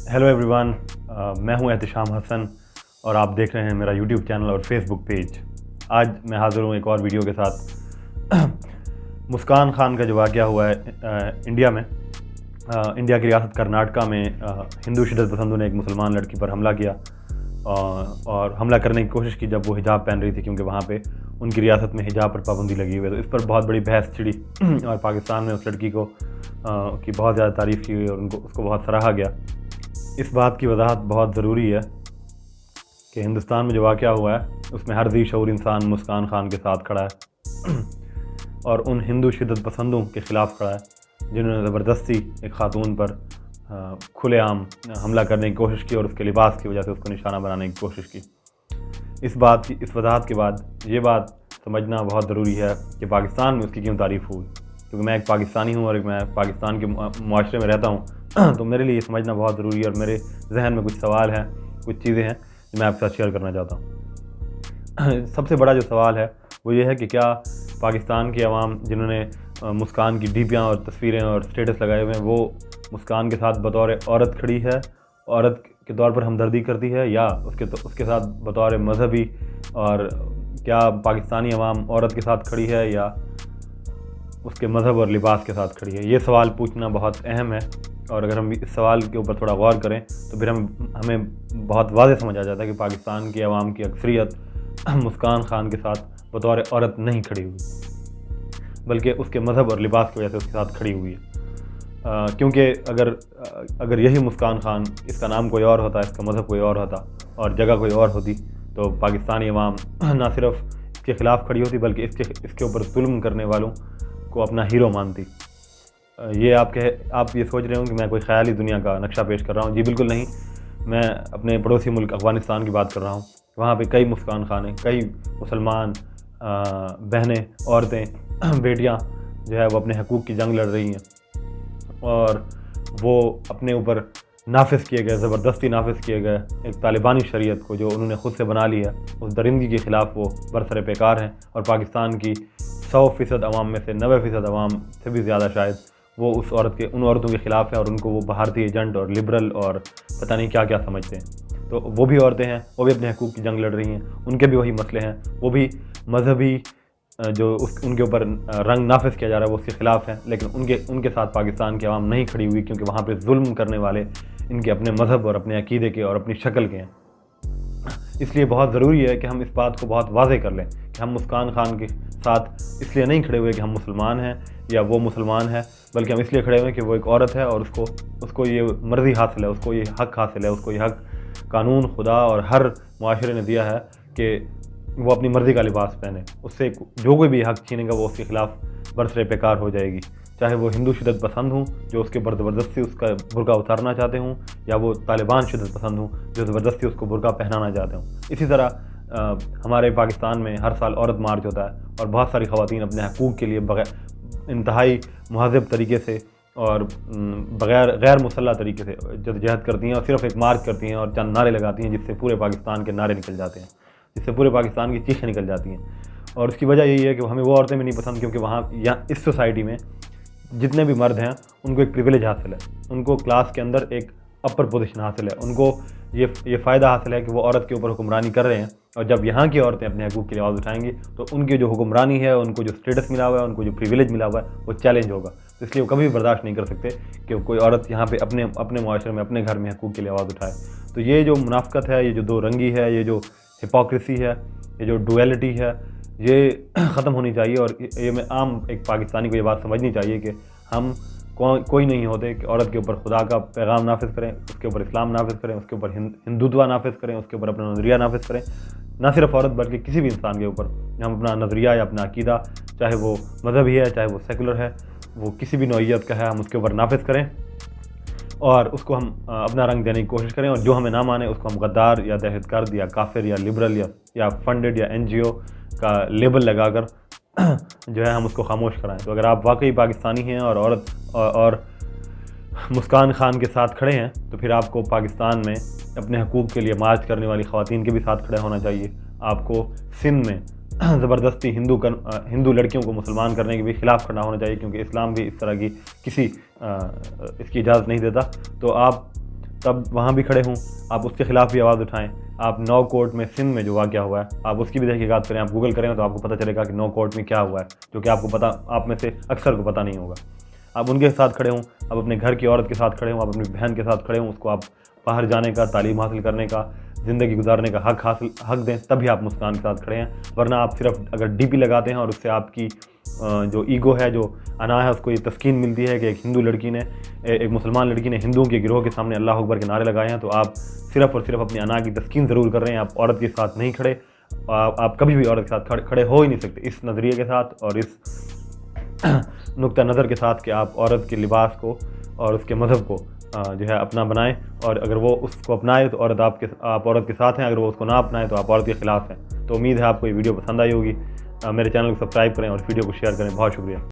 Hello everyone, मैं हूं एहतिशाम हसन और आप देख रहे हैं मेरा यूट्यूब चैनल और फेसबुक पेज। आज मैं हाज़िर हूं एक और वीडियो के साथ। मुस्कान खान का जो वाक़या हुआ है इंडिया में, इंडिया की रियासत कर्नाटका में हिंदू शिद्दत पसंदों ने एक मुसलमान लड़की पर हमला किया और हमला करने की कोशिश की जब वो हिजाब पहन रही थी, क्योंकि वहाँ पे उनकी रियासत में हिजाब पर पाबंदी लगी हुई है। तो इस पर बहुत बड़ी बहस छिड़ी और पाकिस्तान में उस लड़की को की बहुत ज़्यादा तारीफ़ की हुई और उसको बहुत सराहा गया। इस बात की वजाहत बहुत ज़रूरी है कि हिंदुस्तान में जो वाक़या हुआ है उसमें हर ज़ी शऊर इंसान मुस्कान खान के साथ खड़ा है और उन हिंदू शिद्दत पसंदों के ख़िलाफ़ खड़ा है जिन्होंने ज़बरदस्ती एक ख़ातून पर खुलेआम हमला करने की कोशिश की और उसके लिबास की वजह से उसको निशाना बनाने की कोशिश की। इस वजाहत के बाद ये बात समझना बहुत ज़रूरी है कि पाकिस्तान में उसकी क्यों तारीफ़ हुई, क्योंकि मैं एक पाकिस्तानी हूँ और मैं पाकिस्तान के मुआशरे में रहता हूँ तो मेरे लिए समझना बहुत ज़रूरी है और मेरे जहन में कुछ सवाल हैं, कुछ चीज़ें हैं जो मैं आपके साथ शेयर करना चाहता हूँ। सबसे बड़ा जो सवाल है वो ये है कि क्या पाकिस्तान की आवाम जिन्होंने मुस्कान की डीपियाँ और तस्वीरें और स्टेटस लगाए हुए हैं वो मुस्कान के साथ बतौर औरत खड़ी है, औरत के तौर पर हमदर्दी करती है, या उसके साथ बतौर मजहबी, और क्या पाकिस्तानी आवाम औरत के साथ खड़ी है या उसके मज़हब और लिबास के साथ खड़ी है। ये सवाल पूछना बहुत अहम है और अगर हम इस सवाल के ऊपर थोड़ा गौर करें तो फिर हमें बहुत वाज़ेह समझ आ जाता है कि पाकिस्तान की आवाम की अक्सरियत मुस्कान खान के साथ बतौर औरत नहीं खड़ी हुई, बल्कि उसके मज़हब और लिबास की वजह से उसके साथ खड़ी हुई है। क्योंकि अगर यही मुस्कान खान, इसका नाम कोई और होता, इसका मज़हब कोई और होता और जगह कोई और होती तो पाकिस्तानी अवाम ना सिर्फ इसके ख़िलाफ़ खड़ी होती बल्कि इसके ऊपर जुल्म करने वालों को अपना हीरो मानती। ये आप ये सोच रहे हो कि मैं कोई ख़याली दुनिया का नक्शा पेश कर रहा हूँ। जी बिल्कुल नहीं, मैं अपने पड़ोसी मुल्क अफ़गानिस्तान की बात कर रहा हूँ। वहाँ पे कई मुस्कान खानें, कई मुसलमान बहनें, औरतें, बेटियाँ जो है वो अपने हकूक़ की जंग लड़ रही हैं और वो अपने ऊपर नाफिज किए गए, ज़बरदस्ती नाफिज किए गए एक तालिबानी शरीयत को जो उन्होंने ख़ुद से बना लिया, उस दरिंदगी के ख़िलाफ़ वो बरसर पैकार हैं। और पाकिस्तान की 100% अवाम में से 90% अवाम से भी ज़्यादा शायद वो उन औरतों के ख़िलाफ़ है और उनको वो भारतीय एजेंट और लिबरल और पता नहीं क्या क्या समझते हैं। तो वो भी औरतें हैं, वो भी अपने हकूक़ की जंग लड़ रही हैं, उनके भी वही मसले हैं, वो भी मजहबी जो उनके ऊपर रंग नाफिज किया जा रहा है वो उसके ख़िलाफ़ है, लेकिन उनके साथ पाकिस्तान की आवाम नहीं खड़ी हुई क्योंकि वहाँ पे जुल्म करने वाले इनके अपने मज़हब और अपने अक़ीदे के और अपनी शक्ल के हैं। इसलिए बहुत ज़रूरी है कि हम इस बात को बहुत वाज़ेह कर लें कि हम मुस्कान खान के साथ इसलिए नहीं खड़े हुए कि हम मुसलमान हैं या वो मुसलमान है, बल्कि हम इसलिए खड़े हुए कि वो एक औरत है और उसको ये मर्ज़ी हासिल है, उसको ये हक़ हासिल है, उसको ये हक़ कानून, खुदा और हर मुआशरे ने दिया है कि वो अपनी मर्ज़ी का लिबास पहने। उससे जो कोई भी हक़ छीनेगा वो उसके ख़िलाफ़ बरसरे पैकार हो जाएगी, चाहे वो हिंदू शिद्दत पसंद हूँ जो उसके ऊपर ज़बरदस्ती उसका बुर्का उतारना चाहते हूँ, या वो तालिबान शिद्दत पसंद हूँ जो ज़बरदस्ती उसको बुर्का पहनाना चाहते हूँ। इसी तरह हमारे पाकिस्तान में हर साल औरत मार्च होता है और बहुत सारी ख़वातीन अपने हकूक़ के लिए इंतहाई महज़ब तरीके से और गैर मुसल्लह तरीके से जदोजहद करती हैं और सिर्फ़ एक मार्च करती हैं और चंद नारे लगाती हैं जिससे पूरे पाकिस्तान के नारे निकल जाते हैं, जिससे पूरे पाकिस्तान की चीखें निकल जाती हैं। और उसकी वजह यही है कि हमें वो औरतें भी नहीं पसंद क्योंकि यहाँ इस सोसाइटी में जितने भी मर्द हैं उनको एक प्रिविलेज हासिल है, उनको क्लास के अंदर एक अपर पोजीशन हासिल है, उनको ये फ़ायदा हासिल है कि वो औरत के ऊपर हुक्मरानी कर रहे हैं। और जब यहाँ की औरतें अपने हकूक़ के लिए आवाज़ उठाएंगी तो उनकी जो हुक्मरानी है, उनको जो स्टेटस मिला हुआ है, उनको जो प्रिविलेज मिला हुआ है वो चैलेंज होगा। तो इसलिए वो कभी भी बर्दाश्त नहीं कर सकते कि कोई औरत यहाँ पे अपने मुआशरे में, अपने घर में हकूक़ के लिए आवाज़ उठाए। तो ये जो मुनाफ़क़त है, ये जो दो रंगी है, ये जो हिपोक्रेसी है, ये जो डुअलिटी है, ये ख़त्म होनी चाहिए। और ये मैं आम एक पाकिस्तानी को ये बात समझनी चाहिए कि हम कोई नहीं होते कि औरत के ऊपर खुदा का पैगाम नाफिज करें, उसके ऊपर इस्लाम नाफिज करें, उसके ऊपर हिंदुत्व नाफिज करें, उसके ऊपर अपना नज़रिया नाफिज करें। ना सिर्फ औरत बल्कि किसी भी इंसान के ऊपर हम अपना नज़रिया या अपना अक़ीदा, चाहे वो मजहबी है, चाहे वो सेकुलर है, वो किसी भी नौइयत का है, हम उसके ऊपर नाफिज करें और उसको हम अपना रंग देने की कोशिश करें। और जो हमें ना माने उसको हम गद्दार या दहशतगर्द या काफिर या लिबरल या फंडेड या NGO का लेबल लगाकर जो है हम उसको खामोश कराएं। तो अगर आप वाकई पाकिस्तानी हैं और औरत और मुस्कान खान के साथ खड़े हैं तो फिर आपको पाकिस्तान में अपने हकूक़ के लिए मार्च करने वाली ख़वातीन के भी साथ खड़े होना चाहिए। आपको सिंध में ज़बरदस्ती हिंदू लड़कियों को मुसलमान करने के भी ख़िलाफ़ खड़ा होना चाहिए, क्योंकि इस्लाम भी इस तरह की इसकी इजाज़त नहीं देता। तो आप तब वहाँ भी खड़े हूँ, आप उसके ख़िलाफ़ भी आवाज़ उठाएं। आप नौ कोर्ट में सिंध में जो वाक़या हुआ है आप उसकी भी तहक़ीक़ात करें, आप गूगल करें तो आपको पता चलेगा कि नौ कोर्ट में क्या हुआ है, जो कि आपको पता, आप में से अक्सर को पता नहीं होगा। आप उनके साथ खड़े हों, आप अपने घर की औरत के साथ खड़े हों, आप अपनी बहन के साथ खड़े हों, उसको आप बाहर जाने का, तालीम हासिल करने का, ज़िंदगी गुजारने का हक दें, तभी आप मुस्कान के साथ खड़े हैं। वरना आप सिर्फ अगर डीपी लगाते हैं और उससे आपकी जो ईगो है, जो अना है, उसको ये तस्कीन मिलती है कि एक हिंदू लड़की ने, एक मुसलमान लड़की ने हिंदुओं के गिरोह के सामने अल्लाह अकबर के नारे लगाए हैं, तो आप सिर्फ़ और सिर्फ अपनी अना की तस्कीन ज़रूर कर रहे हैं। आप औरत के साथ नहीं खड़े, आप कभी भी औरत के साथ खड़े हो ही नहीं सकते इस नज़रिए के साथ और इस नुक्ता नज़र के साथ कि आप औरत के लिबास को और उसके मज़हब को जो है अपना बनाएं, और अगर वो उसको अपनाए तो आप औरत के साथ हैं, अगर वो उसको ना अपनाएं तो आप औरत के ख़िलाफ़ हैं। तो उम्मीद है आपको ये वीडियो पसंद आई होगी। मेरे चैनल को सब्सक्राइब करें और वीडियो को शेयर करें। बहुत शुक्रिया।